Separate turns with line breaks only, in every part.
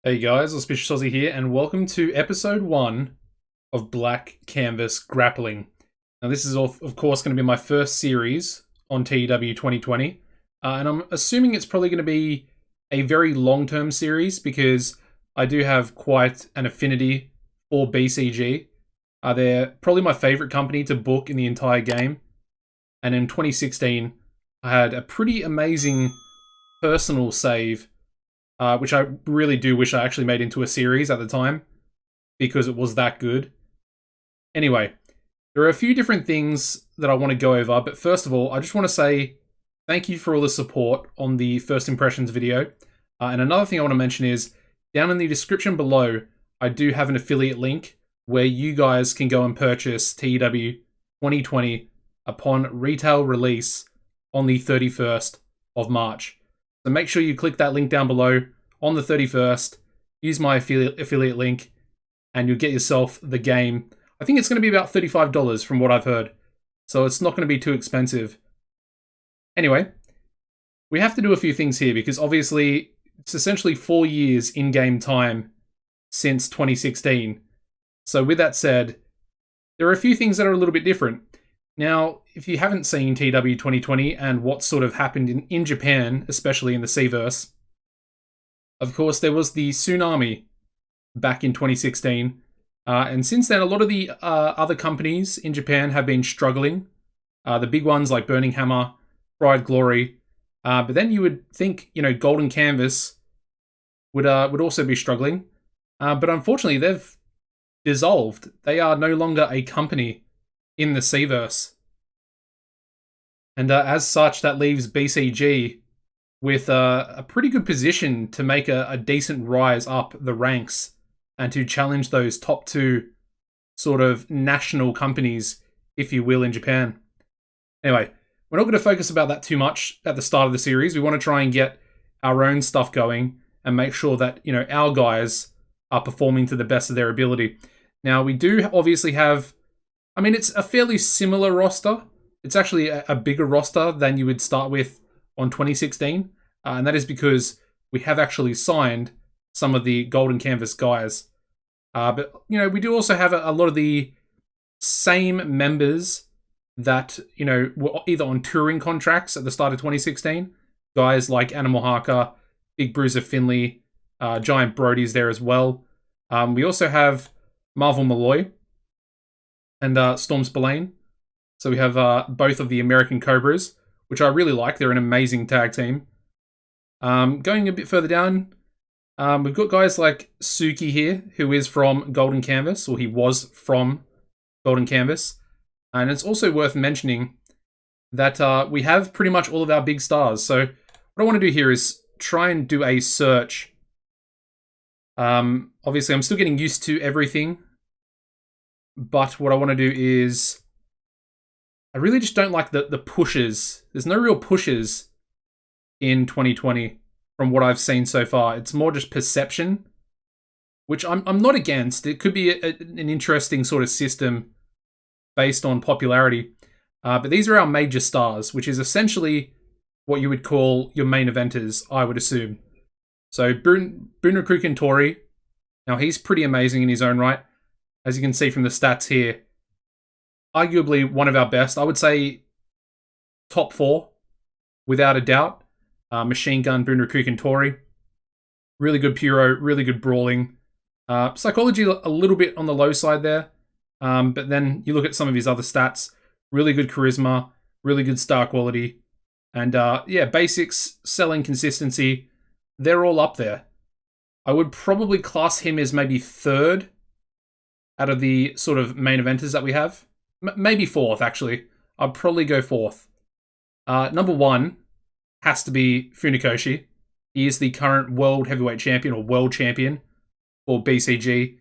Hey guys, AuspiciousAussie here, and welcome to episode 1 of Black Canvas Grappling. Now this is of course going to be my first series on TEW 2020, and I'm assuming it's probably going to be a very long-term series because I do have quite an affinity for BCG. They're probably my favourite company to book in the entire game, and in 2016 I had a pretty amazing personal save which I really do wish I actually made into a series at the time, because it was that good. Anyway, there are a few different things that I want to go over, but first of all, I just want to say thank you for all the support on the first impressions video. And another thing I want to mention is, down in the description below, I do have an affiliate link where you guys can go and purchase TEW 2020 upon retail release on the 31st of March. So make sure you click that link down below on the 31st, use my affiliate link, and you'll get yourself the game. I think it's going to be about $35 from what I've heard, so it's not going to be too expensive. Anyway, we have to do a few things here because obviously it's essentially 4 years in-game time since 2016. So with that said, there are a few things that are a little bit different. Now, if you haven't seen TEW 2020 and what sort of happened in Japan, especially in the Seaverse, of course, there was the tsunami back in 2016. And since then, a lot of the other companies in Japan have been struggling. The big ones like Burning Hammer, Pride Glory. But then you would think, Golden Canvas would also be struggling. But unfortunately, they've dissolved. They are no longer a company in the Seaverse. And as such, that leaves BCG with a pretty good position to make a decent rise up the ranks and to challenge those top two sort of national companies, if you will, in Japan. Anyway, we're not going to focus about that too much at the start of the series. We want to try and get our own stuff going and make sure that, our guys are performing to the best of their ability. Now, we do obviously have, it's a fairly similar roster. It's actually a bigger roster than you would start with on 2016. And that is because we have actually signed some of the Golden Canvas guys. But, we do also have a lot of the same members that, were either on touring contracts at the start of 2016. Guys like Animal Harker, Big Bruiser Finley, Giant Brody's there as well. We also have Marvel Malloy and Storm Spillane. So we have both of the American Cobras, which I really like. They're an amazing tag team. Going a bit further down, we've got guys like Suki here, who is from Golden Canvas, or he was from Golden Canvas. And it's also worth mentioning that we have pretty much all of our big stars. So what I want to do here is try and do a search. Obviously, I'm still getting used to everything. But what I want to do is, I really just don't like the pushes. There's no real pushes in 2020 from what I've seen so far. It's more just perception, which I'm not against. It could be an interesting sort of system based on popularity. But these are our major stars, which is essentially what you would call your main eventers, I would assume. So Bunraku Tori, now he's pretty amazing in his own right. As you can see from the stats here, arguably one of our best. I would say top 4, without a doubt. Machine Gun, Bunraku Tori. Really good Puro, really good brawling. Psychology a little bit on the low side there. But then you look at some of his other stats. Really good charisma, really good star quality. And basics, selling consistency, they're all up there. I would probably class him as maybe 3rd out of the sort of main eventers that we have. Maybe 4th, actually. I'd probably go 4th. Number 1 has to be Funikoshi. He is the current World Heavyweight Champion, or World Champion, for BCG.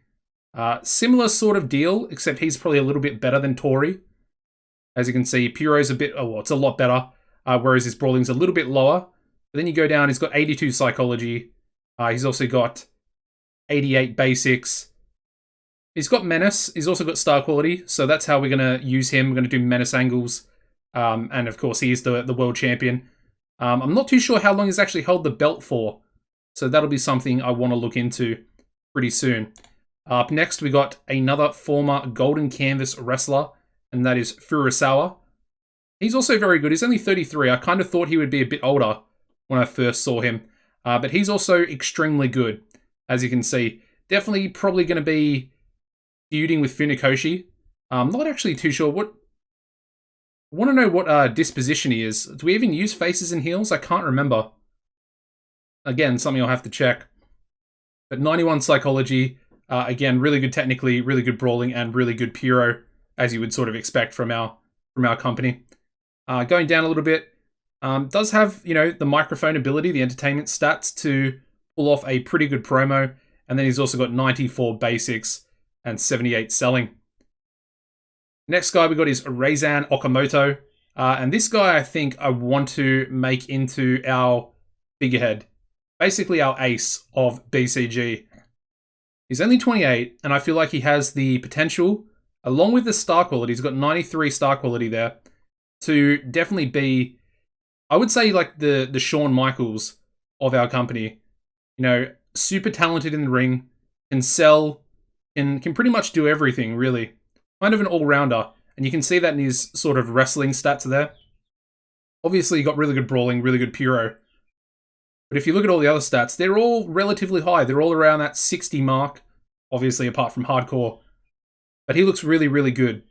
Similar sort of deal, except he's probably a little bit better than Tori. As you can see, Puro's it's a lot better, whereas his brawling's a little bit lower. But then you go down, he's got 82 psychology. He's also got 88 basics. He's got menace. He's also got star quality, so that's how we're going to use him. We're going to do menace angles. And of course, he is the world champion. I'm not too sure how long he's actually held the belt for. So that'll be something I want to look into pretty soon. Up next, we got another former Golden Canvas wrestler, and that is Furusawa. He's also very good. He's only 33. I kind of thought he would be a bit older when I first saw him. But he's also extremely good, as you can see. Definitely probably going to be feuding with Funakoshi. I'm not actually too sure what... I want to know what disposition he is. Do we even use faces and heels? I can't remember. Again, something I'll have to check. But 91 psychology, again, really good technically, really good brawling, and really good pyro, as you would sort of expect from our company. Going down a little bit, does have, the microphone ability, the entertainment stats to pull off a pretty good promo, and then he's also got 94 basics and 78 selling. Next guy we got is Reizan Okamoto, and this guy I think I want to make into our figurehead. Basically our ace of BCG. He's only 28, and I feel like he has the potential, along with the star quality, he's got 93 star quality there, to definitely be, I would say, like the Shawn Michaels of our company. Super talented in the ring, can sell, can pretty much do everything, really. Kind of an all-rounder, and you can see that in his sort of wrestling stats there. Obviously, he got really good brawling, really good pyro. But if you look at all the other stats, they're all relatively high. They're all around that 60 mark, obviously apart from hardcore. But he looks really, really good.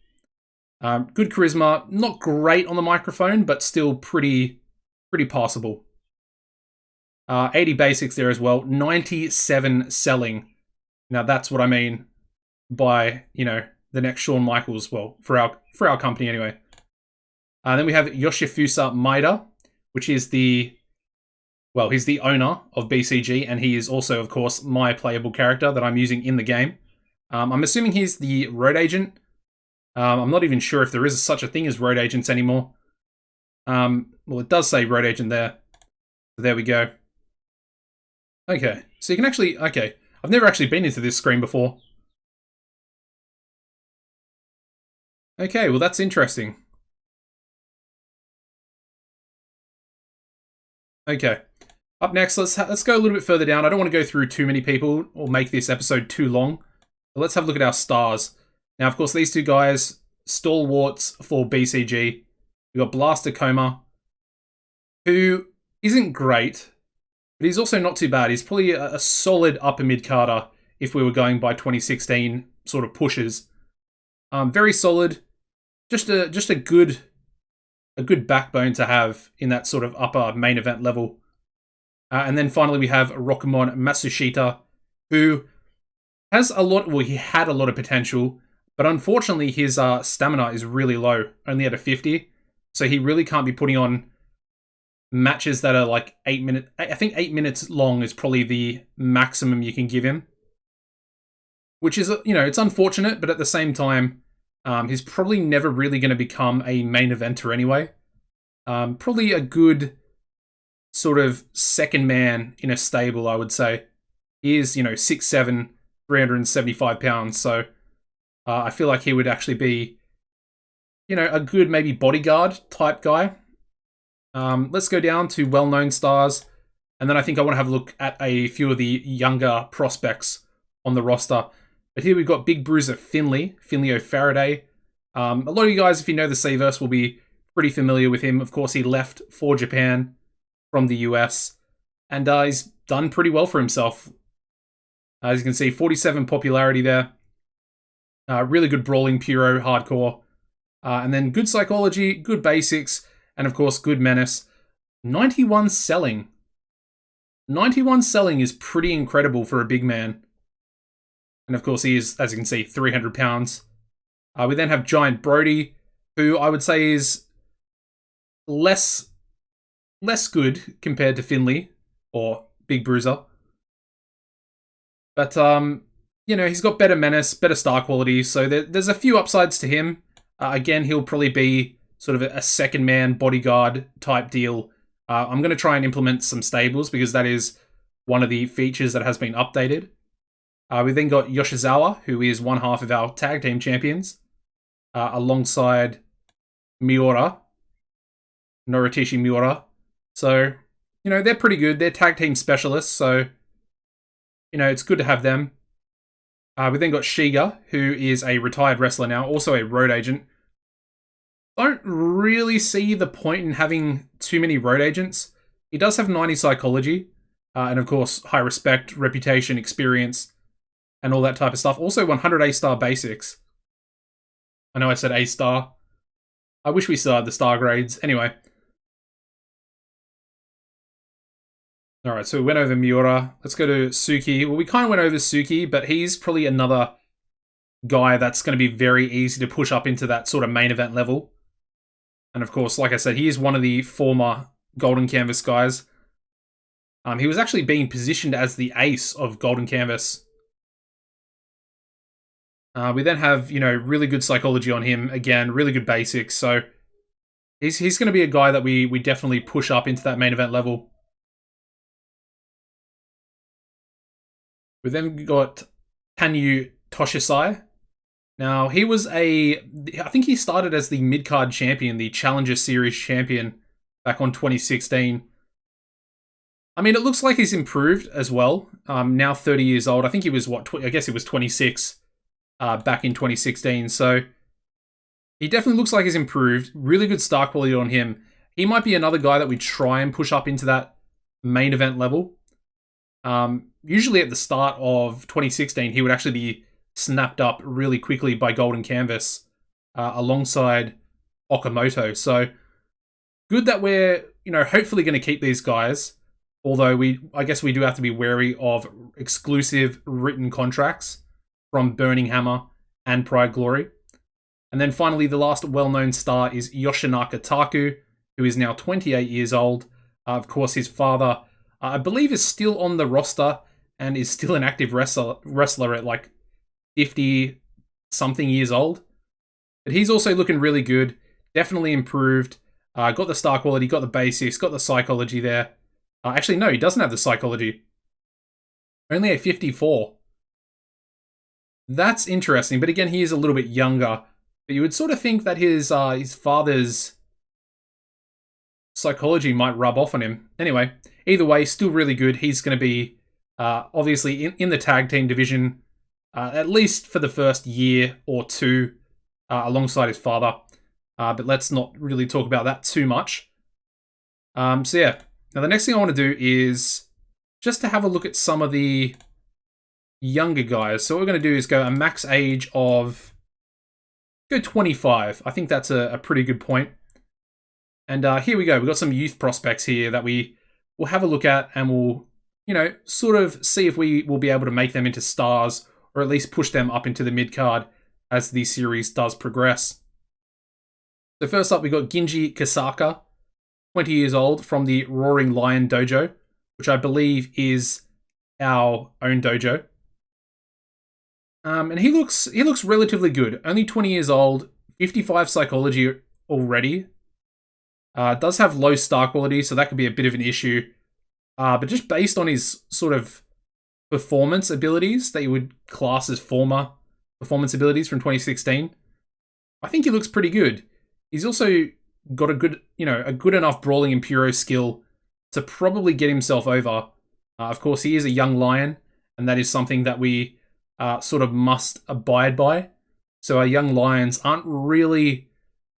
Good charisma, not great on the microphone, but still pretty passable. 80 basics there as well, 97 selling. Now that's what I mean by, the next Shawn Michaels, well, for our company anyway. Then we have Yoshifusa Maeda, which is he's the owner of BCG, and he is also, of course, my playable character that I'm using in the game. I'm assuming he's the road agent. I'm not even sure if there is such a thing as road agents anymore. Well, it does say road agent there. So there we go. Okay, so you can actually... Okay, I've never actually been into this screen before. Okay, well that's interesting. Okay. Up next, let's go a little bit further down. I don't want to go through too many people or make this episode too long. But let's have a look at our stars. Now, of course, these two guys, stalwarts for BCG. We've got Blaster Coma, who isn't great, but he's also not too bad. He's probably a solid upper mid-carder if we were going by 2016 sort of pushes. Very solid. Just a good backbone to have in that sort of upper main event level. And then finally we have Rokumon Matsushita, who has he had a lot of potential, but unfortunately his stamina is really low, only at a 50. So he really can't be putting on matches that are like 8 minutes. I think 8 minutes long is probably the maximum you can give him. Which is, it's unfortunate, but at the same time, he's probably never really going to become a main eventer anyway. Probably a good sort of second man in a stable, I would say. He is, 6'7", 375 pounds, so I feel like he would actually be, a good maybe bodyguard type guy. Let's go down to well-known stars, and then I think I want to have a look at a few of the younger prospects on the roster. But here we've got Big Bruiser Finley O'Faraday. A lot of you guys, if you know the Seaverse, will be pretty familiar with him. Of course, he left for Japan from the US, and he's done pretty well for himself. As you can see, 47 popularity there. Really good brawling, pyro, hardcore. And then good psychology, good basics, and of course, good menace. 91 selling. 91 selling is pretty incredible for a big man. And of course, he is, as you can see, 300 pounds. We then have Giant Brody, who I would say is less good compared to Finley or Big Bruiser. But, he's got better menace, better star quality, so there's a few upsides to him. Again, he'll probably be sort of a second man bodyguard type deal. I'm going to try and implement some stables because that is one of the features that has been updated. We then got Yoshizawa, who is one half of our tag team champions, alongside Noritishi Miura. So, you know, they're pretty good. They're tag team specialists, so, you know, it's good to have them. We then got Shiga, who is a retired wrestler now, also a road agent. Don't really see the point in having too many road agents. He does have 90 psychology, and of course, high respect, reputation, experience, and all that type of stuff. Also, 100 A-star basics. I know I said A-star. I wish we still had the star grades. Anyway. Alright, so we went over Miura. Let's go to Suki. Well, we kind of went over Suki, but he's probably another guy that's going to be very easy to push up into that sort of main event level. And of course, like I said, he is one of the former Golden Canvas guys. He was actually being positioned as the ace of Golden Canvas. We then have, you know, really good psychology on him. Again, really good basics. So he's going to be a guy that we definitely push up into that main event level. We then got Tanyu Toshisai. Now, he was I think he started as the Midcard champion, the Challenger Series champion back on 2016. I mean, it looks like he's improved as well. Now 30 years old. I think he was, I guess he was 26 back in 2016. So he definitely looks like he's improved. Really good star quality on him. He might be another guy that we try and push up into that main event level. Usually at the start of 2016, he would actually be snapped up really quickly by Golden Canvas alongside Okamoto. So good that we're, you know, hopefully going to keep these guys. Although I guess we do have to be wary of exclusive written contracts from Burning Hammer and Pride Glory. And then finally, the last well-known star is Yoshinaka Taku, who is now 28 years old. Of course, his father, I believe, is still on the roster and is still an active wrestler at like 50-something years old. But he's also looking really good. Definitely improved. Got the star quality, got the basics, got the psychology there. Actually, no, he doesn't have the psychology. Only a 54. That's interesting, but again, he is a little bit younger. But you would sort of think that his father's psychology might rub off on him. Anyway, either way, still really good. He's going to be obviously in the tag team division, at least for the first year or two, alongside his father. But let's not really talk about that too much. So yeah, now the next thing I want to do is just to have a look at some of the younger guys. So what we're going to do is go a max age of, go 25. I think that's a pretty good point. And here we go. We've got some youth prospects here that we will have a look at, and we'll, you know, sort of see if we will be able to make them into stars, or at least push them up into the mid-card as the series does progress. So first up, we got Ginji Kisaka, 20 years old, from the Roaring Lion Dojo, which I believe is our own dojo. And he looks relatively good. Only 20 years old, 55 psychology already. Does have low star quality, so that could be a bit of an issue. But just based on his sort of performance abilities that you would class as former performance abilities from 2016, I think he looks pretty good. He's also got a good enough brawling and puro skill to probably get himself over. Of course, he is a young lion, and that is something that we sort of must abide by. So our young lions aren't really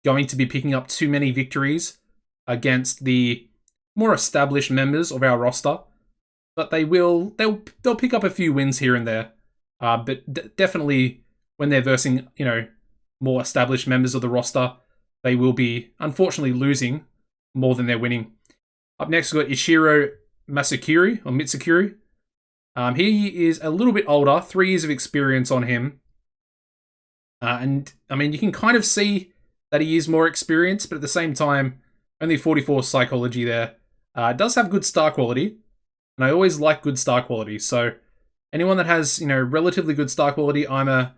going to be picking up too many victories against the more established members of our roster, but they'll pick up a few wins here and there. But definitely when they're versing, you know, more established members of the roster, they will be unfortunately losing more than they're winning. Up next, we've got Ishiro Mitsukuri. He is a little bit older, 3 years of experience on him. And I mean, you can kind of see that he is more experienced, but at the same time, only 44 psychology there. It does have good star quality, and I always like good star quality. So anyone that has, you know, relatively good star quality, I'm a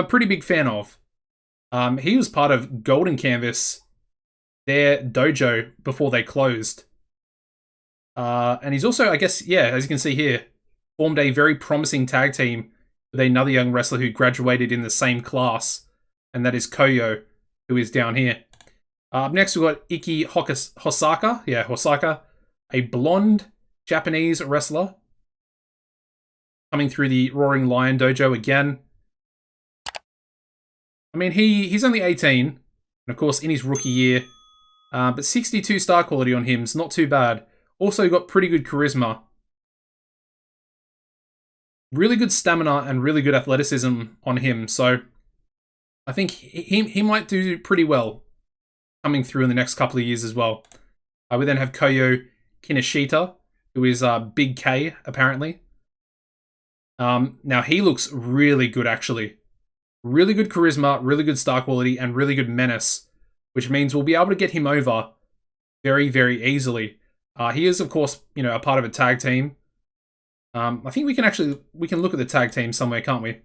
pretty big fan of. He was part of Golden Canvas, their dojo, before they closed. And he's also, I guess, yeah, as you can see here, formed a very promising tag team with another young wrestler who graduated in the same class, and that is Koyo, who is down here. Up next, we've got Iki Hosaka. Yeah, Hosaka. a blonde Japanese wrestler coming through the Roaring Lion Dojo again. I mean, he's only 18, and of course in his rookie year, but 62 star quality on him's not too bad. Also got pretty good charisma. Really good stamina and really good athleticism on him, so I think he might do pretty well coming through in the next couple of years as well. We then have Koyo Kinoshita, who is Big K, apparently. Now, he looks really good, actually. Really good charisma, really good star quality, and really good menace, which means we'll be able to get him over very, very easily. He is, of course, a part of a tag team. I think we can look at the tag team somewhere, can't we?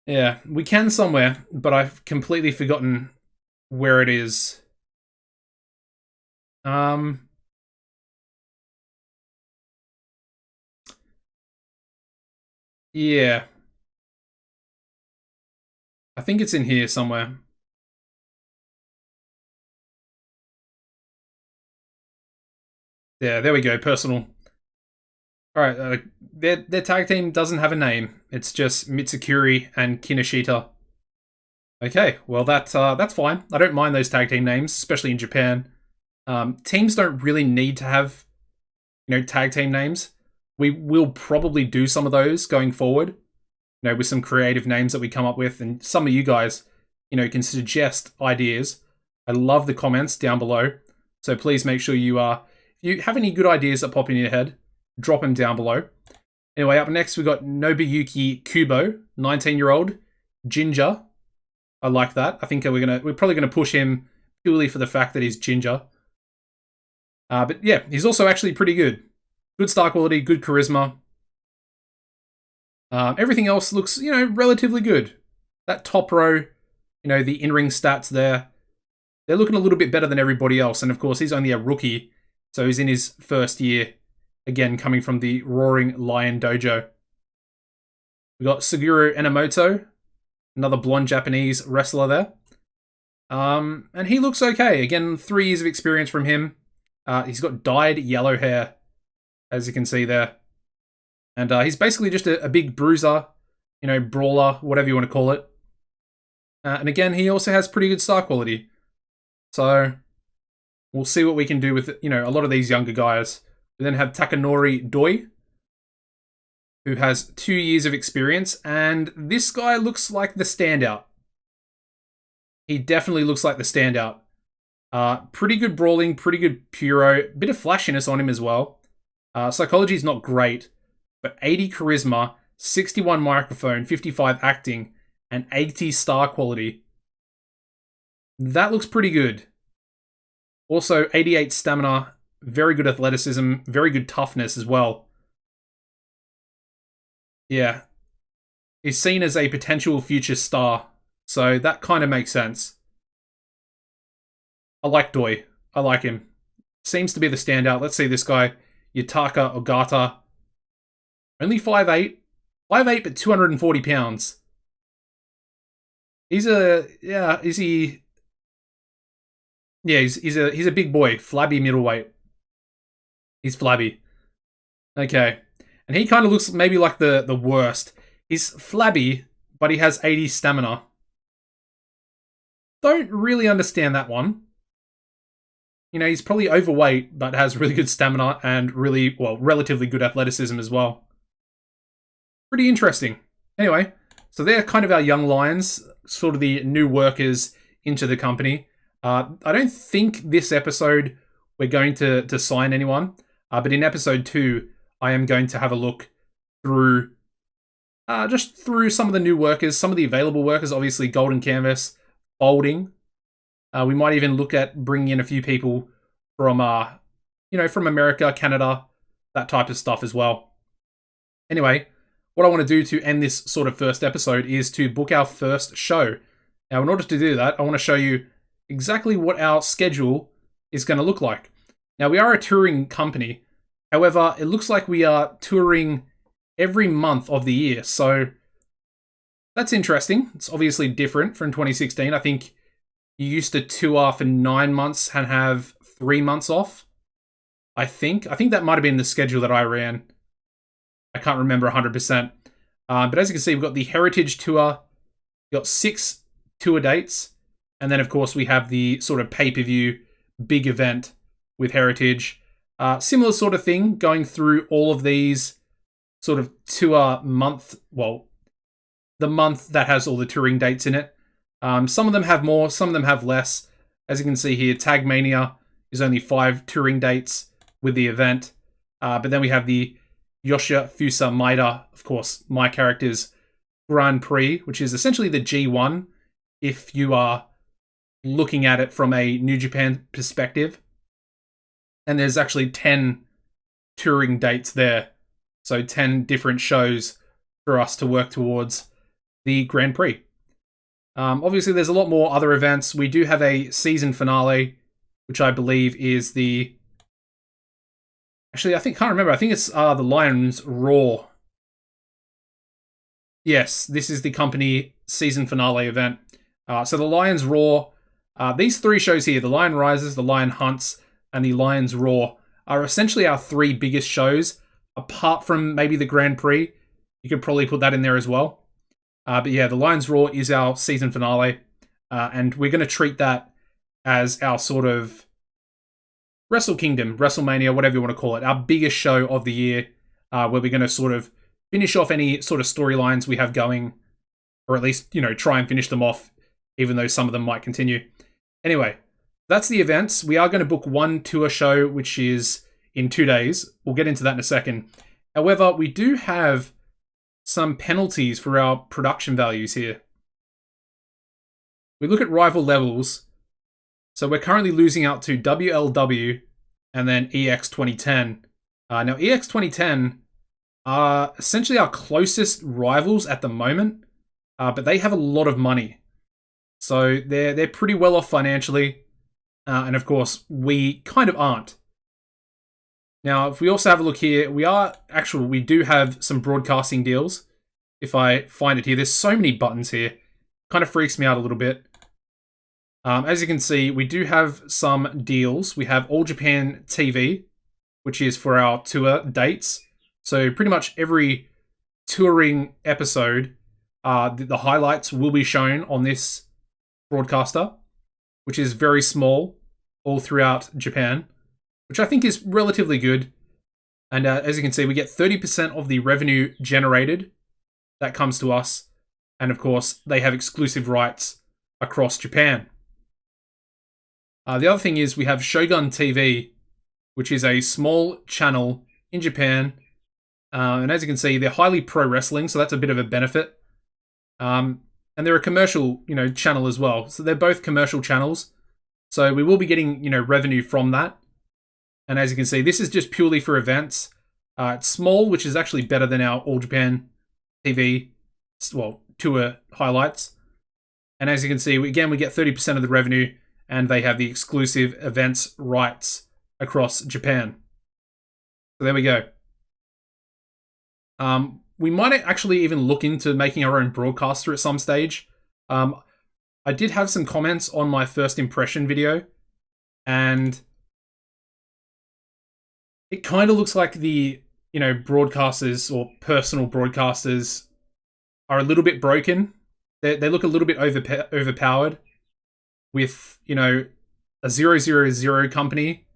Yeah, we can somewhere, but I've completely forgotten where it is. Yeah. I think it's in here somewhere. Yeah, there we go, personal. Alright, their tag team doesn't have a name. It's just Mitsukuri and Kinoshita. Okay, well that's fine. I don't mind those tag team names, especially in Japan. Teams don't really need to have, tag team names. We will probably do some of those going forward, with some creative names that we come up with, and some of you guys, can suggest ideas. I love the comments down below, so please make sure if you have any good ideas that pop in your head, drop them down below. Anyway, up next we've got Nobuyuki Kubo, 19-year-old ginger. I like that. I think we're probably gonna push him purely for the fact that he's ginger. But yeah, he's also actually pretty good. Good star quality, good charisma. Everything else looks, relatively good. That top row, the in-ring stats there, they're looking a little bit better than everybody else. And of course, he's only a rookie, so he's in his first year. Again, coming from the Roaring Lion Dojo. We got Suguru Enomoto, another blonde Japanese wrestler there. And he looks okay. Again, 3 years of experience from him. He's got dyed yellow hair, as you can see there. And he's basically just a big bruiser, brawler, whatever you want to call it. And again, he also has pretty good star quality. So we'll see what we can do with, a lot of these younger guys. We then have Takanori Doi, who has 2 years of experience, and this guy looks like the standout. He definitely looks like the standout. Pretty good brawling, pretty good puro, bit of flashiness on him as well. Psychology is not great, but 80 charisma, 61 microphone, 55 acting, and 80 star quality. That looks pretty good. Also, 88 stamina, very good athleticism, very good toughness as well. Yeah. He's seen as a potential future star, so that kind of makes sense. I like Doi. I like him. Seems to be the standout. Let's see this guy, Yutaka Ogata. Only 5'8". 5'8", but 240 pounds. He's a big boy, flabby middleweight. He's flabby. Okay. And he kind of looks maybe like the worst. He's flabby, but he has 80 stamina. Don't really understand that one. He's probably overweight, but has really good stamina and relatively good athleticism as well. Pretty interesting. Anyway, so they're kind of our young lions, sort of the new workers into the company. I don't think this episode we're going to sign anyone, but in episode 2, I am going to have a look through some of the new workers, some of the available workers, obviously Golden Canvas, Folding. We might even look at bringing in a few people from, from America, Canada, that type of stuff as well. Anyway, what I want to do to end this sort of first episode is to book our first show. Now, in order to do that, I want to show you exactly what our schedule is going to look like. Now, we are a touring company. However, it looks like we are touring every month of the year. So that's interesting. It's obviously different from 2016. I think you used to tour for 9 months and have 3 months off. I think that might have been the schedule that I ran. I can't remember 100%. But as you can see, we've got the Heritage Tour. We've got 6 tour dates. And then, of course, we have the sort of pay-per-view big event with Heritage. Similar sort of thing, going through all of these sort of tour month, well, the month that has all the touring dates in it. Some of them have more, some of them have less. As you can see here, Tag Mania is only 5 touring dates with the event. But then we have the Yoshifusha Maeda, of course, my character's Grand Prix, which is essentially the G1 if you are looking at it from a New Japan perspective. And there's actually 10 touring dates there. So 10 different shows for us to work towards the Grand Prix. Obviously, there's a lot more other events. We do have a season finale, which I believe is the... Actually, can't remember. I think it's the Lions Raw. Yes, this is the company season finale event. So the Lions Raw, these 3 shows here, the Lion Rises, the Lion Hunts, and the Lions Raw, are essentially our 3 biggest shows, apart from maybe the Grand Prix. You could probably put that in there as well. But yeah, the Lions Raw is our season finale, and we're going to treat that as our sort of Wrestle Kingdom, WrestleMania, whatever you want to call it, our biggest show of the year, where we're going to sort of finish off any sort of storylines we have going, or at least, try and finish them off, even though some of them might continue. Anyway, that's the events. We are going to book 1 tour show, which is in 2 days. We'll get into that in a second. However, we do have some penalties for our production values here. We look at rival levels. So we're currently losing out to WLW and then EX 2010. Now, EX 2010 are essentially our closest rivals at the moment, but they have a lot of money. So they're pretty well off financially. And of course, we kind of aren't. Now, if we also have a look here, we do have some broadcasting deals. If I find it here, there's so many buttons here. Kind of freaks me out a little bit. As you can see, we do have some deals. We have All Japan TV, which is for our tour dates. So pretty much every touring episode, the highlights will be shown on this broadcaster, which is very small all throughout Japan, which I think is relatively good. And as you can see, we get 30% of the revenue generated that comes to us. And of course, they have exclusive rights across Japan. The other thing is we have Shogun TV, which is a small channel in Japan. And as you can see, they're highly pro wrestling, so that's a bit of a benefit. And they're a commercial, channel as well. So they're both commercial channels. So we will be getting, revenue from that. And as you can see, this is just purely for events. It's small, which is actually better than our All Japan TV, tour highlights. And as you can see, again, we get 30% of the revenue, and they have the exclusive events rights across Japan. So there we go. We might actually even look into making our own broadcaster at some stage. I did have some comments on my first impression video, and it kind of looks like the, broadcasters or personal broadcasters are a little bit broken. They look a little bit overpowered with, a 000 company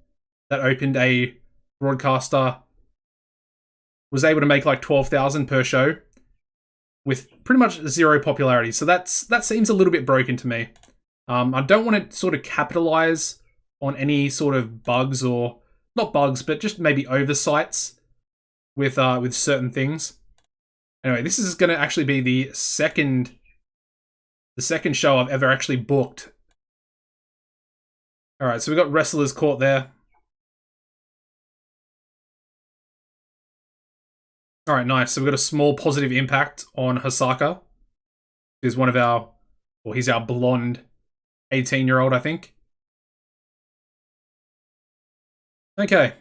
that opened a broadcaster was able to make like 12,000 per show with pretty much zero popularity. So that seems a little bit broken to me. I don't want to sort of capitalize on any sort of bugs, or not bugs, but just maybe oversights with certain things. Anyway, this is going to actually be the second show I've ever actually booked. All right, so we got Wrestlers Court there. All right, nice. So we've got a small positive impact on Hasaka, who's one of our, he's our blonde 18-year-old, I think. Okay.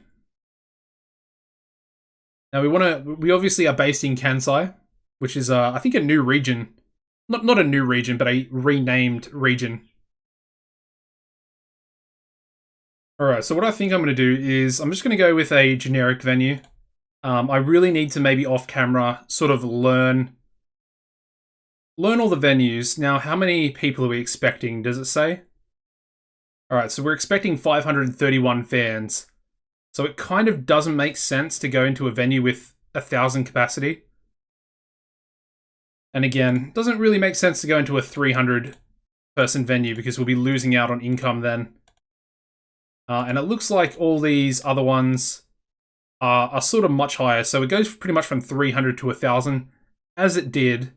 Now we obviously are based in Kansai, which is I think a new region. Not a new region, but a renamed region. Alright, so what I think I'm going to do is I'm just going to go with a generic venue. I really need to maybe off camera sort of learn all the venues. Now, how many people are we expecting? Does it say? Alright, so we're expecting 531 fans. So it kind of doesn't make sense to go into a venue with 1,000 capacity. And again, doesn't really make sense to go into a 300 person venue because we'll be losing out on income then. And it looks like all these other ones are sort of much higher. So it goes pretty much from 300 to 1,000, as it did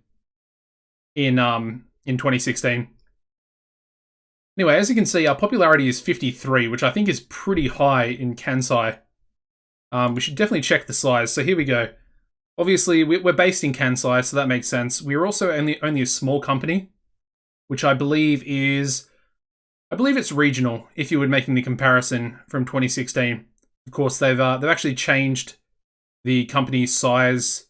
in 2016. Anyway, as you can see, our popularity is 53, which I think is pretty high in Kansai. We should definitely check the size. So here we go. Obviously, we're based in Kansai, so that makes sense. We are also only a small company, which I believe is... I believe it's regional, if you were making the comparison from 2016. Of course, they've actually changed the company's size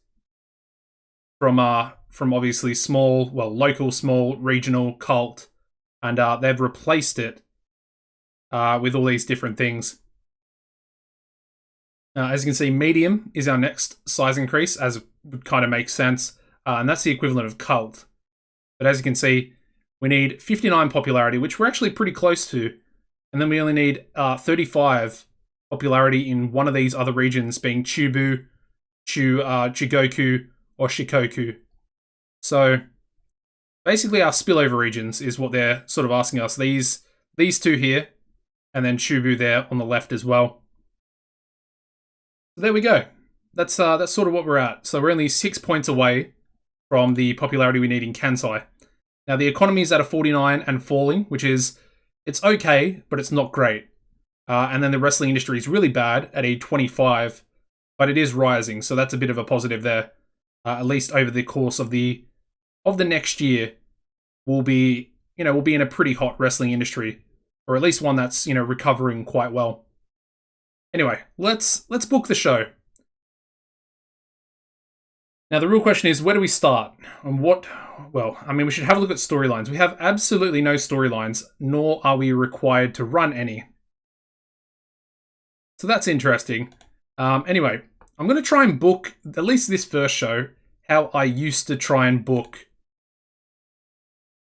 from obviously small, well, local, small, regional, cult, and they've replaced it with all these different things. As you can see, medium is our next size increase, as would kind of make sense, and that's the equivalent of cult. But as you can see, we need 59 popularity, which we're actually pretty close to. And then we only need 35 popularity in one of these other regions, being Chubu, Chugoku, or Shikoku. So basically our spillover regions is what they're sort of asking us. These two here, and then Chubu there on the left as well. So there we go. That's sort of what we're at. So we're only 6 points away from the popularity we need in Kansai. Now, the economy is at a 49 and falling, which is, it's okay, but it's not great. And then the wrestling industry is really bad at a 25, but it is rising, so that's a bit of a positive there. At least over the course of the next year, we'll be in a pretty hot wrestling industry, or at least one that's, recovering quite well. Anyway, let's book the show. Now, the real question is, where do we start? And what... Well, I mean, we should have a look at storylines. We have absolutely no storylines, nor are we required to run any. So that's interesting. Anyway, I'm going to try and book, at least this first show, how I used to try and book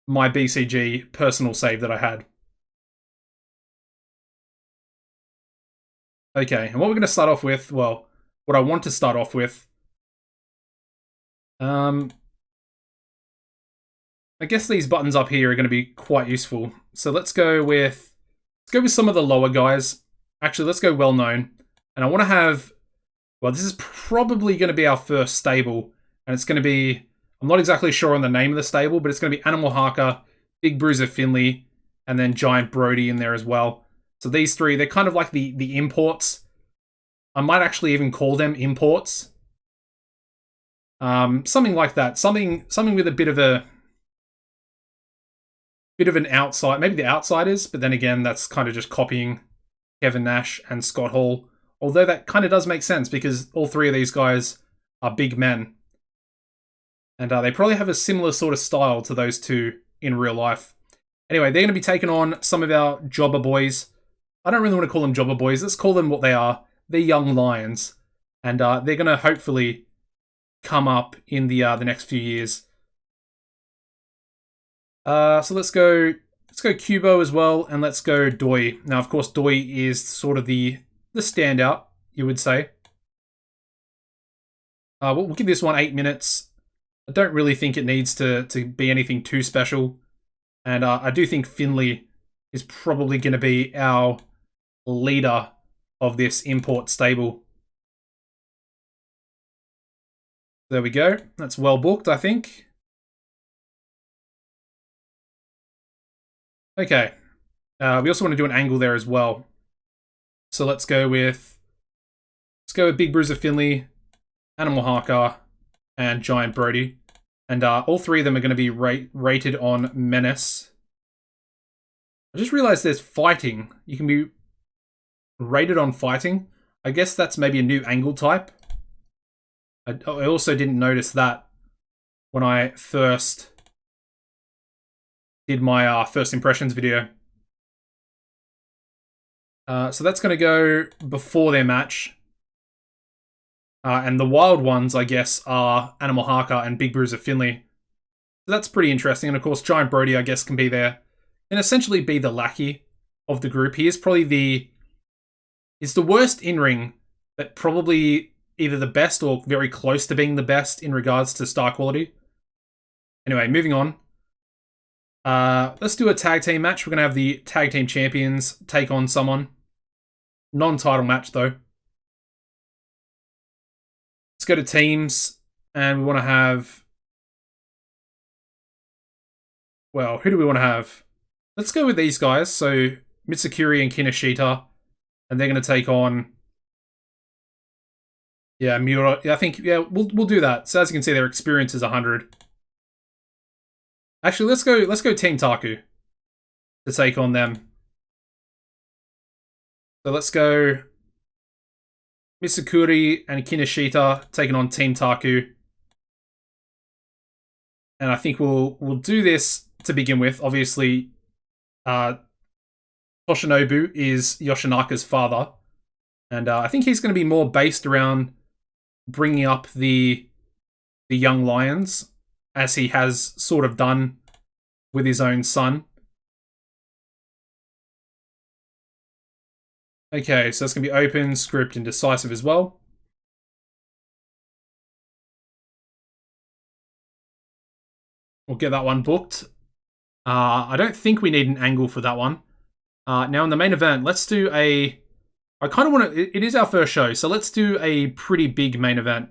my BCG personal save that I had. Okay, and what we're going to start off with, well, what I want to start off with, I guess these buttons up here are going to be quite useful. So let's go with some of the lower guys. Actually, let's go well known. And I want to have, well, this is probably going to be our first stable. And it's going to be, I'm not exactly sure on the name of the stable, but it's going to be Animal Haka, Big Bruiser Finley, and then Giant Brody in there as well. So these three, they're kind of like the imports. I might actually even call them imports. Something like that. Something with a bit of an outside, maybe the outsiders, but then again, that's kind of just copying Kevin Nash and Scott Hall. Although that kind of does make sense because all three of these guys are big men. And they probably have a similar sort of style to those two in real life. Anyway, they're going to be taking on some of our jobber boys. I don't really want to call them jobber boys. Let's call them what they are. They're young lions. And they're going to hopefully come up in the next few years. So let's go Kubo as well, and let's go Doi. Now, of course, Doi is sort of the standout, you would say. We'll give this one 8 minutes. I don't really think it needs to be anything too special. And I do think Finley is probably going to be our leader of this import stable. There we go. That's well booked, I think. Okay. We also want to do an angle there as well. So let's go with Big Bruiser Finley, Animal Haka, and Giant Brody. And all three of them are going to be rated on Menace. I just realized there's fighting. You can be rated on fighting. I guess that's maybe a new angle type. I also didn't notice that when I first did my first impressions video. So that's going to go before their match. And the wild ones, I guess, are Animal Harker and Big Bruiser Finley. So that's pretty interesting. And of course, Giant Brody, I guess, can be there and essentially be the lackey of the group. He is probably he's the worst in-ring, but probably either the best or very close to being the best in regards to star quality. Anyway, moving on. Let's do a tag team match. We're going to have the tag team champions take on someone. Non-title match, though. Let's go to teams, and we want to have... Well, who do we want to have? Let's go with these guys. So, Mitsukuri and Kinoshita, and they're going to take on... Yeah, Miura. I think, yeah, we'll do that. So as you can see, their experience is 100. Actually, let's go Team Taku to take on them. So let's go Mitsukuri and Kinoshita taking on Team Taku. And I think we'll do this to begin with. Obviously, Toshinobu is Yoshinaka's father. And I think he's going to be more based around bringing up the young lions, as he has sort of done with his own son. Okay, so that's going to be open, script, and decisive as well. We'll get that one booked. I don't think we need an angle for that one. Now in the main event, let's do a... I kind of want to... It is our first show, so let's do a pretty big main event.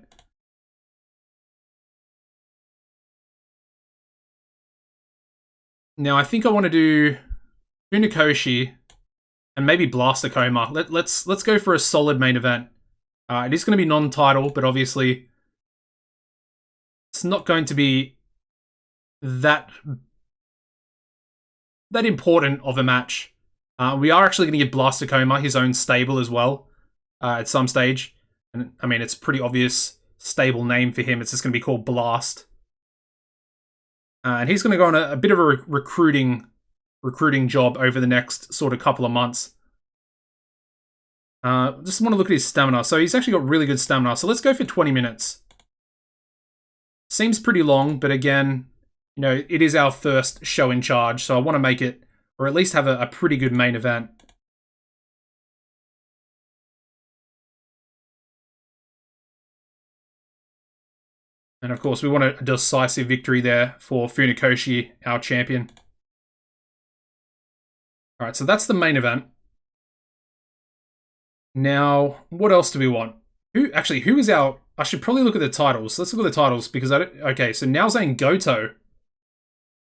Now, I think I want to do Funakoshi and maybe Blaster Coma. Let's go for a solid main event. It is going to be non-title, but obviously it's not going to be that important of a match. We are actually going to give Blaster Coma his own stable as well at some stage. And I mean, it's a pretty obvious stable name for him. It's just going to be called Blast. And he's going to go on a bit of a recruiting job over the next sort of couple of months. Just want to look at his stamina. So he's actually got really good stamina. So let's go for 20 minutes. Seems pretty long, but again, you know, it is our first show in charge. So I want to make it, or at least have a pretty good main event. And of course, we want a decisive victory there for Funakoshi, our champion. All right, so that's the main event. Now, what else do we want? Who is our... I should probably look at the titles. Let's look at the titles because I don't... Okay, so Naozane Goto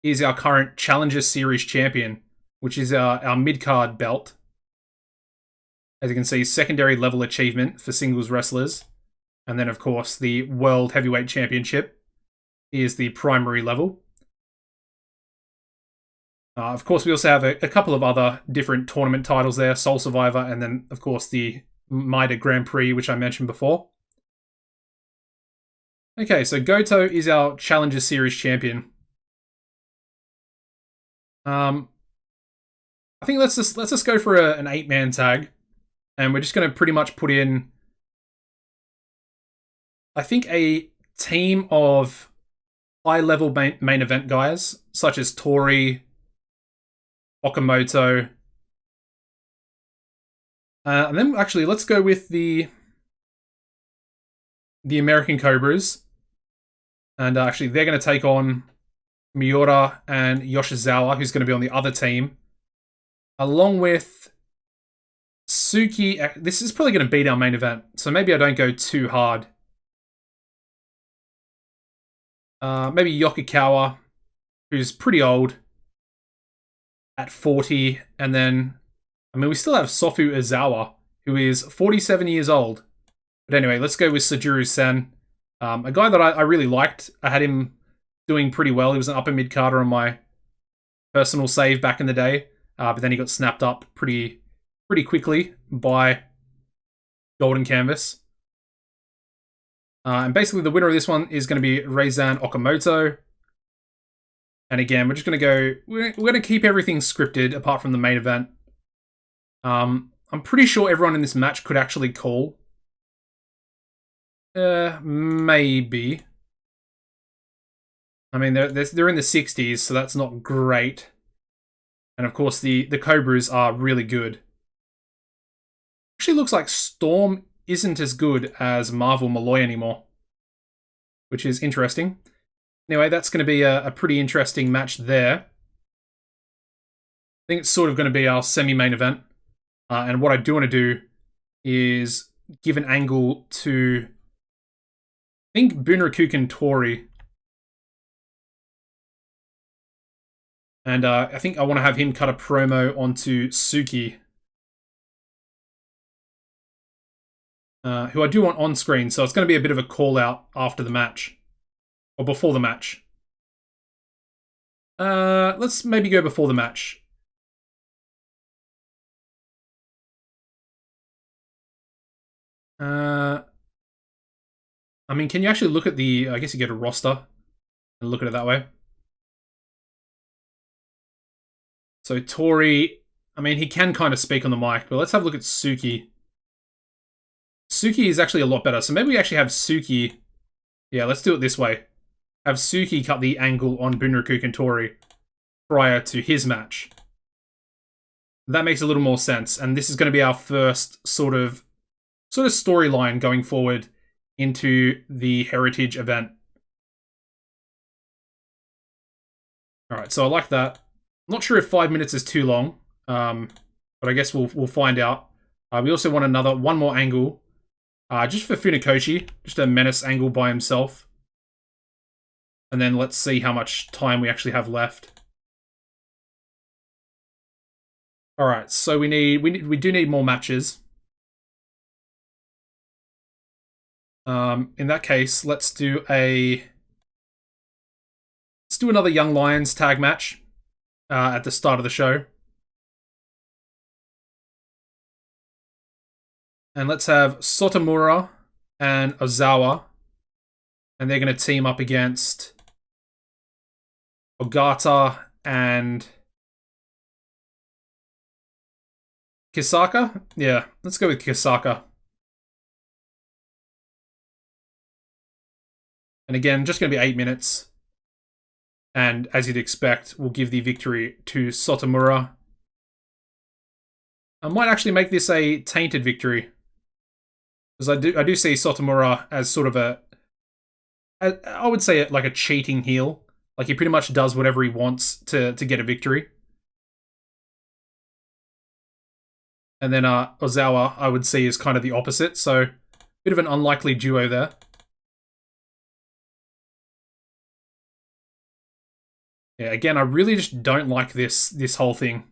is our current Challenger Series champion, which is our mid-card belt. As you can see, secondary level achievement for singles wrestlers. And then, of course, the World Heavyweight Championship is the primary level. Of course, we also have a couple of other different tournament titles there. Soul Survivor, and then, of course, the Maida Grand Prix, which I mentioned before. Okay, so Goto is our Challenger Series champion. I think let's just go for an 8-man tag. And we're just going to pretty much put in... I think a team of high-level main event guys, such as Tori, Okamoto. And then, actually, let's go with the American Cobras. And actually, they're going to take on Miura and Yoshizawa, who's going to be on the other team. Along with Suki. This is probably going to beat our main event, so maybe I don't go too hard. Maybe Yokokawa, who's pretty old, at 40. And then, I mean, we still have Sofu Izawa, who is 47 years old. But anyway, let's go with Sajuru Sen, a guy that I really liked. I had him doing pretty well. He was an upper mid-carder on my personal save back in the day. But then he got snapped up pretty quickly by Golden Canvas. And basically, the winner of this one is going to be Reizan Okamoto. And again, we're just going to go... We're going to keep everything scripted, apart from the main event. I I'm pretty sure everyone in this match could actually call. Maybe. I mean, they're in the 60s, so that's not great. And of course, the Cobras are really good. Actually looks like Storm isn't as good as Marvel Malloy anymore, which is interesting. Anyway, that's going to be a pretty interesting match there. I think it's sort of going to be our semi-main event. And what I do want to do is give an angle to, I think, Bunraku Tori. And I think I want to have him cut a promo onto Suki, who I do want on screen. So it's going to be a bit of a call out after the match, or before the match. Let's maybe go before the match. I mean, can you actually look at the... I guess you get a roster and look at it that way. So Tori, I mean, he can kind of speak on the mic, but let's have a look at Suki. Suki is actually a lot better. So maybe we actually have Suki... Yeah, let's do it this way. Have Suki cut the angle on Bunraku Tori prior to his match. That makes a little more sense. And this is going to be our first sort of storyline going forward into the Heritage event. Alright, so I like that. I'm not sure if 5 minutes is too long, but I guess we'll find out. We also want one more angle, just for Funakoshi, just a menace angle by himself. And then let's see how much time we actually have left. Alright, so we do need more matches. In that case, let's do another Young Lions tag match at the start of the show. And let's have Sotomura and Ozawa. And they're going to team up against Ogata and Kisaka? Yeah, let's go with Kisaka. And again, just going to be 8 minutes. And as you'd expect, we'll give the victory to Sotomura. I might actually make this a tainted victory, because I do see Sotomura as sort of I would say like a cheating heel. Like he pretty much does whatever he wants to get a victory. And then Ozawa, I would see, is kind of the opposite. So, bit of an unlikely duo there. Yeah, again, I really just don't like this whole thing.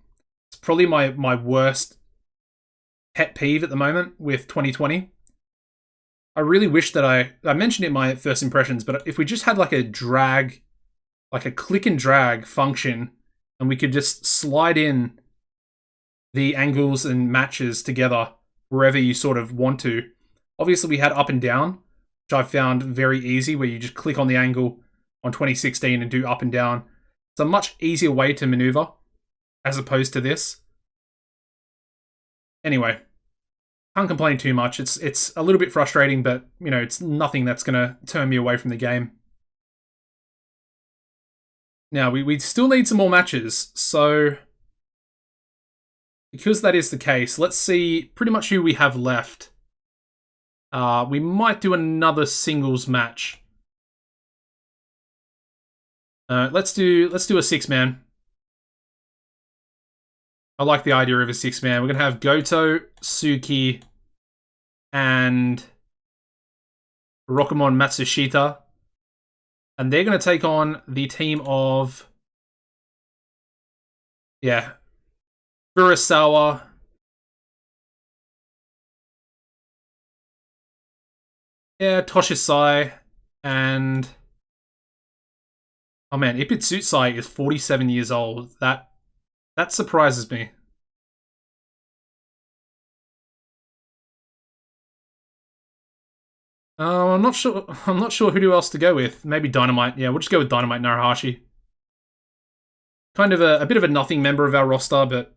It's probably my worst pet peeve at the moment with 2020. I really wish that I mentioned it in my first impressions, but if we just had like a drag, like a click and drag function, and we could just slide in the angles and matches together wherever you sort of want to. Obviously, we had up and down, which I found very easy, where you just click on the angle on 2016 and do up and down. It's a much easier way to maneuver as opposed to this. Anyway, can't complain too much. It's a little bit frustrating, but you know, it's nothing that's going to turn me away from the game. Now, we still need some more matches, so because that is the case, let's see pretty much who we have left. We might do another singles match. Let's do a 6-man. I like the idea of a 6-man. We're gonna have Goto, Suki, and Rokamon Matsushita. And they're gonna take on the team of, yeah, Furusawa, yeah, Toshisai, and oh man, Ipitsutsai is 47 years old. That surprises me. I'm not sure. I'm not sure who else to go with. Maybe Dynamite. Yeah, we'll just go with Dynamite Narahashi. Kind of a bit of a nothing member of our roster, but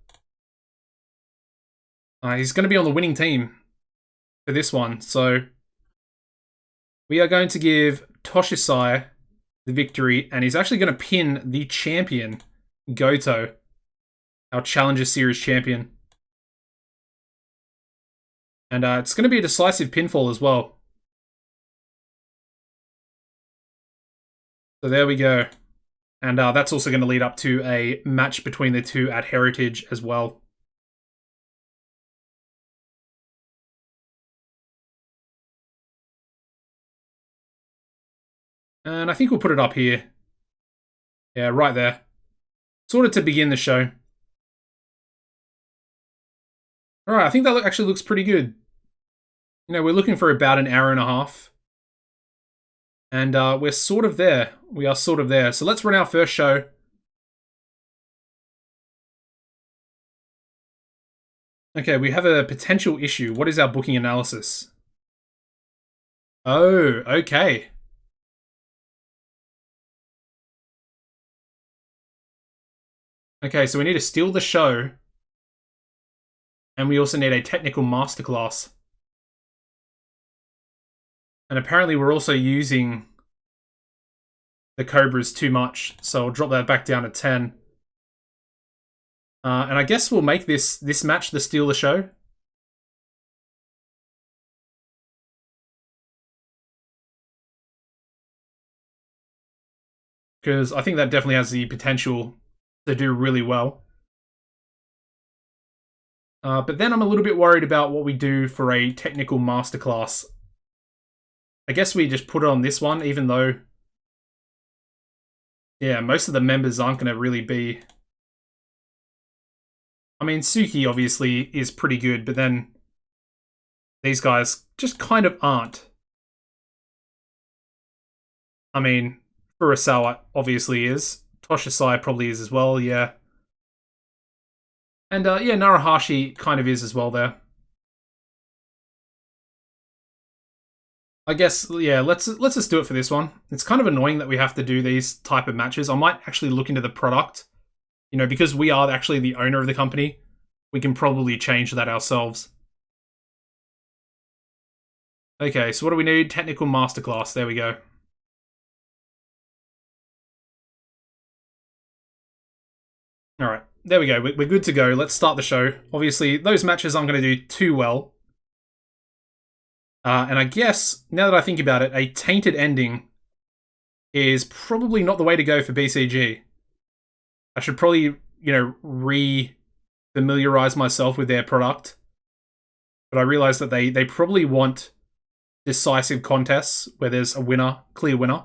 He's going to be on the winning team for this one. So we are going to give TEW the victory, and he's actually going to pin the champion, Goto, our Challenger Series champion. And it's going to be a decisive pinfall as well. So there we go. And that's also going to lead up to a match between the two at Heritage as well. And I think we'll put it up here. Yeah, right there. Sort of to begin the show. Alright, I think that actually looks pretty good. You know, we're looking for about an hour and a half. And we're sort of there. We are sort of there. So let's run our first show. Okay, we have a potential issue. What is our booking analysis? Oh, okay. Okay, so we need to steal the show. And we also need a technical masterclass. And apparently we're also using the Cobras too much. So I'll drop that back down to 10. And I guess we'll make this match the steal the show. Because I think that definitely has the potential to do really well. But then I'm a little bit worried about what we do for a technical masterclass. I guess we just put it on this one, even though, yeah, most of the members aren't going to really be... I mean, Suki obviously is pretty good, but then these guys just kind of aren't. I mean, Furusawa obviously is. TEW probably is as well, yeah. And yeah, Narahashi kind of is as well there. I guess, yeah, let's just do it for this one. It's kind of annoying that we have to do these type of matches. I might actually look into the product. You know, because we are actually the owner of the company, we can probably change that ourselves. Okay, so what do we need? Technical masterclass. There we go. Alright, there we go. We're good to go. Let's start the show. Obviously, those matches aren't going to do too well. And I guess, now that I think about it, a tainted ending is probably not the way to go for BCG. I should probably, you know, re-familiarize myself with their product. But I realize that they probably want decisive contests where there's a winner, clear winner.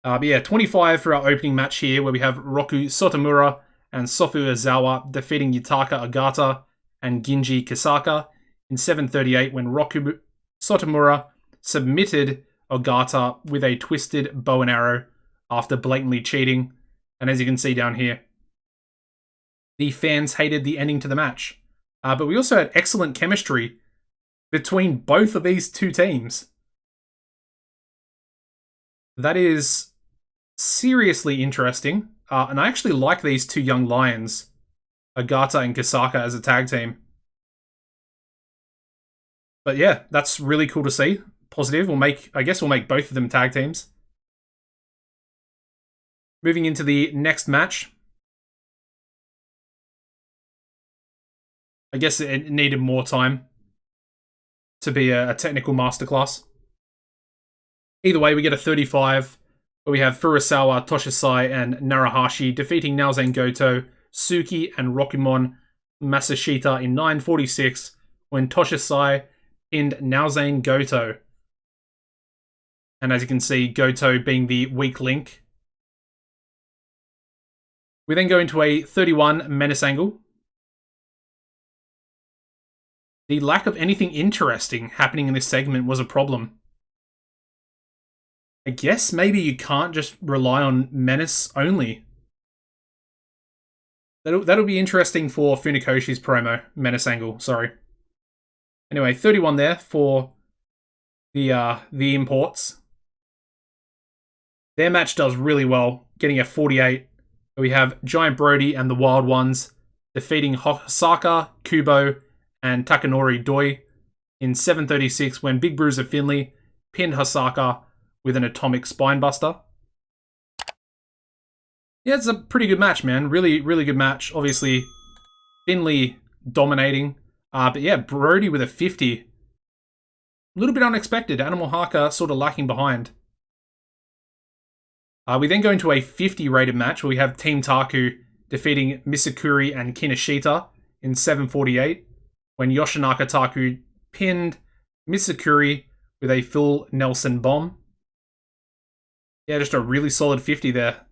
But yeah, 25 for our opening match here, where we have Roku Sotomura and Sofu Ozawa defeating Yutaka Agata and Ginji Kisaka in 7:38 when Roku Sotomura submitted Ogata with a twisted bow and arrow after blatantly cheating. And as you can see down here, the fans hated the ending to the match. But we also had excellent chemistry between both of these two teams. That is seriously interesting. And I actually like these two young lions, Agata and Kisaka, as a tag team. But yeah, that's really cool to see. Positive. I guess we'll make both of them tag teams. Moving into the next match. I guess it needed more time to be a technical masterclass. Either way, we get a 35, where we have Furusawa, Toshisai, and Narahashi defeating Naozen Goto, Suki, and Rokumon Masashita in 9:46 when Toshisai pinned Naozen Goto. And as you can see, Goto being the weak link. We then go into a 31 menace angle. The lack of anything interesting happening in this segment was a problem. I guess maybe you can't just rely on menace only. That'll be interesting for Funakoshi's promo. Menace angle, sorry. Anyway, 31 there for the imports. Their match does really well, getting a 48. We have Giant Brody and the Wild Ones defeating Hosaka, Kubo, and Takanori Doi in 7:36 when Big Bruiser Finlay pinned Hasaka with an atomic spinebuster. Yeah, it's a pretty good match, man. Really, really good match. Obviously, Finlay dominating. But yeah, Brody with a 50. A little bit unexpected. Animal Haka sort of lacking behind. We then go into a 50 rated match where we have Team Taku defeating Misakuri and Kinoshita in 7:48 when Yoshinaka Taku pinned Misakuri with a full Nelson bomb. Yeah, just a really solid 50 there.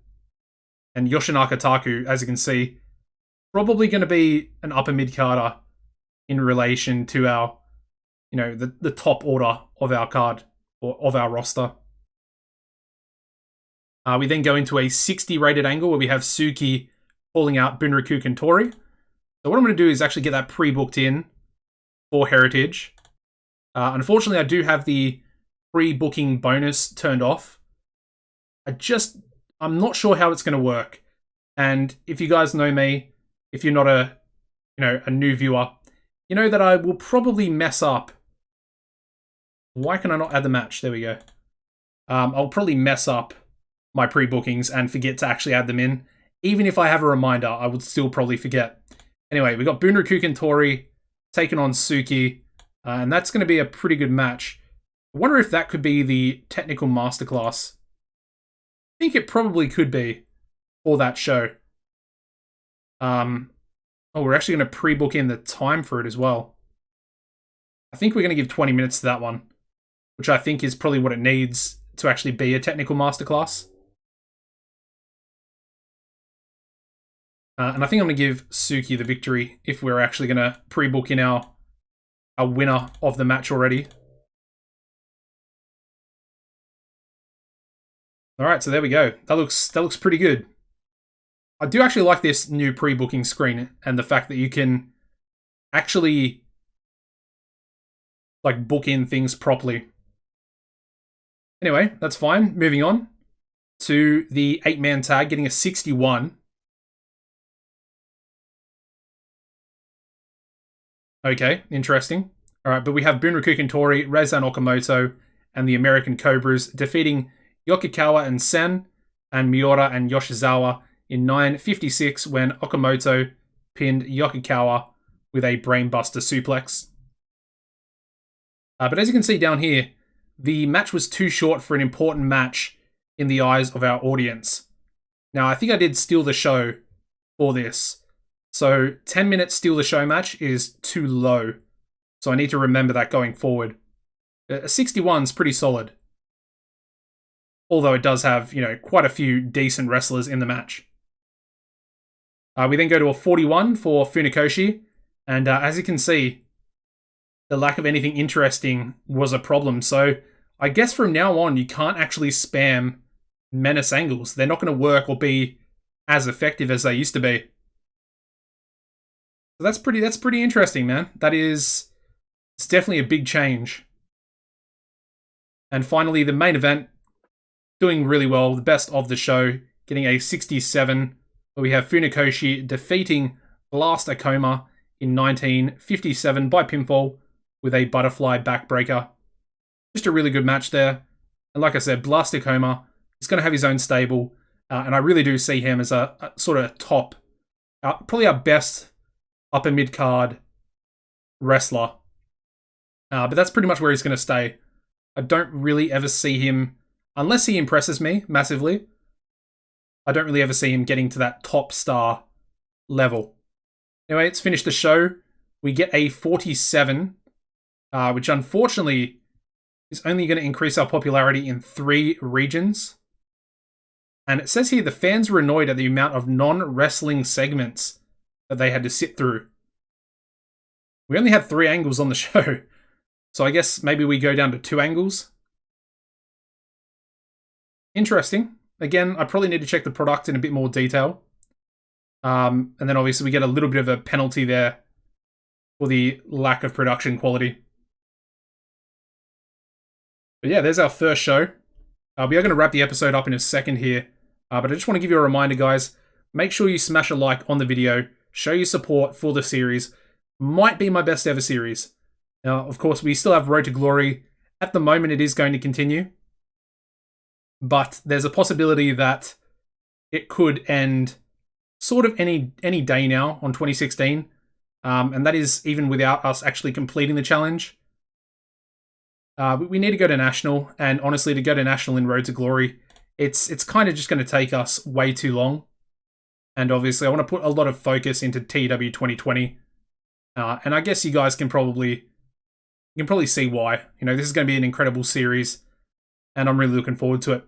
And Yoshinaka Taku, as you can see, probably going to be an upper mid-carder in relation to our, the top order of our card, or of our roster. We then go into a 60 rated angle where we have Suki calling out Bunraku Kentori. So what I'm going to do is actually get that pre-booked in for Heritage. Unfortunately, I do have the pre-booking bonus turned off. I'm not sure how it's going to work. And if you guys know me, if you're not a new viewer, you know that I will probably mess up. Why can I not add the match? There we go. I'll probably mess up my pre-bookings and forget to actually add them in. Even if I have a reminder, I would still probably forget. Anyway, we got Bunraku Kentori taking on Suki, and that's going to be a pretty good match. I wonder if that could be the technical masterclass. I think it probably could be for that show. We're actually going to pre-book in the time for it as well. I think we're going to give 20 minutes to that one, which I think is probably what it needs to actually be a technical masterclass. And I think I'm going to give Suki the victory if we're actually going to pre-book in our winner of the match already. Alright, so there we go. That looks pretty good. I do actually like this new pre-booking screen and the fact that you can actually book in things properly. Anyway, that's fine. Moving on to the 8-man tag, getting a 61. Okay, interesting. Alright, but we have Bunraku Kentori, Rezan Okamoto, and the American Cobras defeating Yokokawa and Sen, and Miura and Yoshizawa in 9:56 when Okamoto pinned Yokokawa with a brainbuster suplex. But as you can see down here, the match was too short for an important match in the eyes of our audience. Now, I think I did steal the show for this. So 10 minutes steal the show match is too low. So I need to remember that going forward. A 61 is pretty solid. Although it does have, quite a few decent wrestlers in the match. We then go to a 41 for Funakoshi. And as you can see, the lack of anything interesting was a problem. So I guess from now on, you can't actually spam menace angles. They're not going to work or be as effective as they used to be. So that's pretty interesting, man. It's definitely a big change. And finally, the main event, doing really well, the best of the show, getting a 67, where we have Funakoshi defeating Blast Akoma in 1957 by pinfall with a butterfly backbreaker. Just a really good match there. And like I said, Blast Akoma is going to have his own stable, and I really do see him as a sort of top, probably our best upper mid-card wrestler. But that's pretty much where he's going to stay. I don't really ever see him, unless he impresses me massively, I don't really ever see him getting to that top star level. Anyway, let's finish the show. We get a 47, which unfortunately is only going to increase our popularity in 3 regions. And it says here the fans were annoyed at the amount of non-wrestling segments that they had to sit through. We only had 3 angles on the show, so I guess maybe we go down to 2 angles. Interesting. Again, I probably need to check the product in a bit more detail. And then obviously we get a little bit of a penalty there for the lack of production quality. But yeah, there's our first show. We are going to wrap the episode up in a second here. But I just want to give you a reminder, guys. Make sure you smash a like on the video. Show your support for the series. might be my best ever series. Now, of course, we still have Road to Glory. At the moment, it is going to continue. But there's a possibility that it could end sort of any day now on 2016. And that is even without us actually completing the challenge. We need to go to National. And honestly, to go to National in Road to Glory, it's kind of just going to take us way too long. And obviously, I want to put a lot of focus into TEW 2020. And I guess you guys can probably see why. This is going to be an incredible series, and I'm really looking forward to it.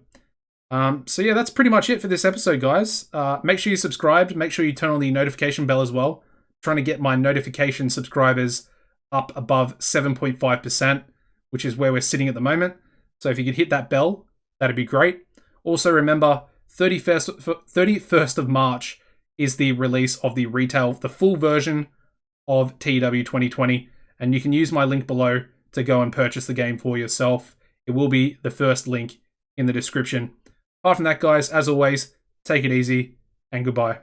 So yeah, that's pretty much it for this episode, guys. Make sure you subscribed. Make sure you turn on the notification bell as well. I'm trying to get my notification subscribers up above 7.5%, which is where we're sitting at the moment. So if you could hit that bell, that'd be great. Also remember, 31st of March is the release of the full version of TEW 2020, and you can use my link below to go and purchase the game for yourself. It will be the first link in the description. Apart from that, guys, as always, take it easy and goodbye.